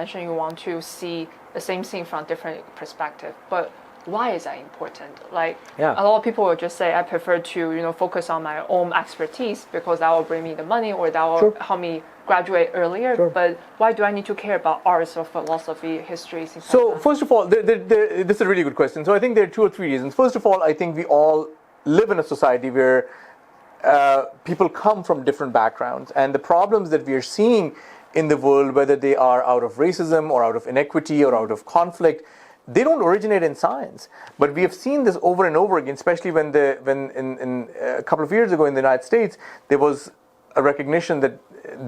mentioned you want to see the same thing from different perspective, but why is that important? Like a lot of people will just say, I prefer to focus on my own expertise because that will bring me the money or that will help me graduate earlier. But why do I need to care about arts or philosophy, history, things So like that? first of all, this is a really good question. So I think there are 2 or 3 reasons. First of all, I think we all live in a society where people come from different backgrounds, and the problems that we are seeing in the world, whether they are out of racism or out of inequity or out of conflict, they don't originate in science. But we have seen this over and over again, especially when in a couple of years ago in the United States, there was a recognition that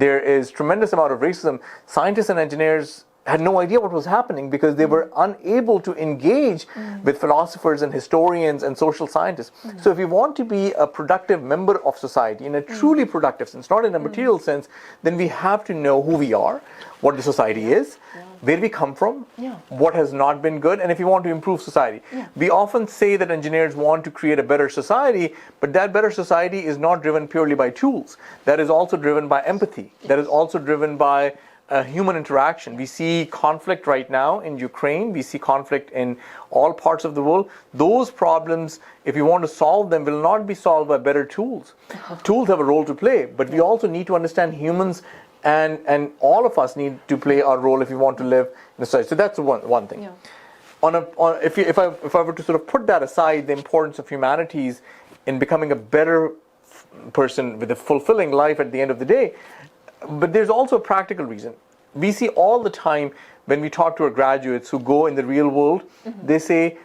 there is tremendous amount of racism. Scientists and engineers had no idea what was happening because they were unable to engage with philosophers and historians and social scientists. So if we want to be a productive member of society, in a truly productive sense, not in a material sense, then we have to know who we are, what the society is, where we come from, what has not been good, and if you want to improve society. We often say that engineers want to create a better society, but that better society is not driven purely by tools. That is also driven by empathy. That is also driven by human interaction. We see conflict right now in Ukraine. We see conflict in all parts of the world. Those problems, if you want to solve them, will not be solved by better tools. Tools have a role to play, but we also need to understand humans, and all of us need to play our role if we want to live in a society. So that's one thing. If I were to sort of put that aside, the importance of humanities in becoming a better person with a fulfilling life at the end of the day, but there's also a practical reason. We see all the time when we talk to our graduates who go in the real world, they say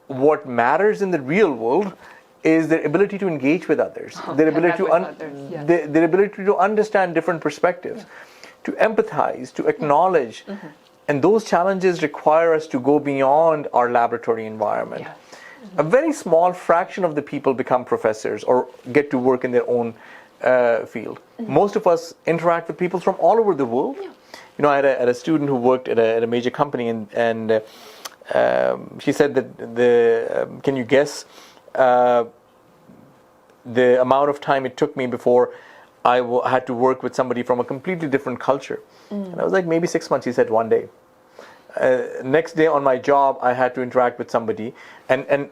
what matters in the real world is their ability to engage with others, their ability their ability to understand different perspectives, to empathize, to acknowledge. And those challenges require us to go beyond our laboratory environment. A very small fraction of the people become professors or get to work in their own field. Most of us interact with people from all over the world. I had a student who worked at a major company, and she said that can you guess the amount of time it took me before I had to work with somebody from a completely different culture? And I was like, maybe 6 months. He said 1 day. Next day on my job, I had to interact with somebody, and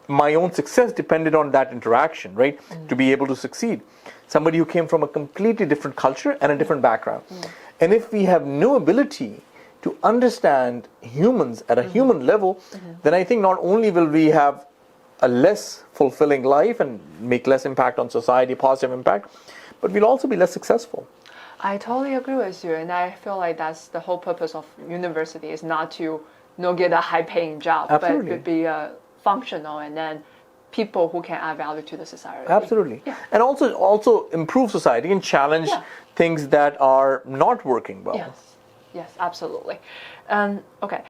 my own success depended on that interaction, right? To be able to succeed. Somebody who came from a completely different culture and a different background. And if we have no ability to understand humans at a human level, then I think not only will we have a less fulfilling life and make less impact on society, positive impact, but we'll also be less successful. I totally agree with you, and I feel like that's the whole purpose of university, is not to get a high-paying job, but to be functional, and then people who can add value to the society. Absolutely. And also improve society and challenge things that are not working well. Yes, absolutely. Okay.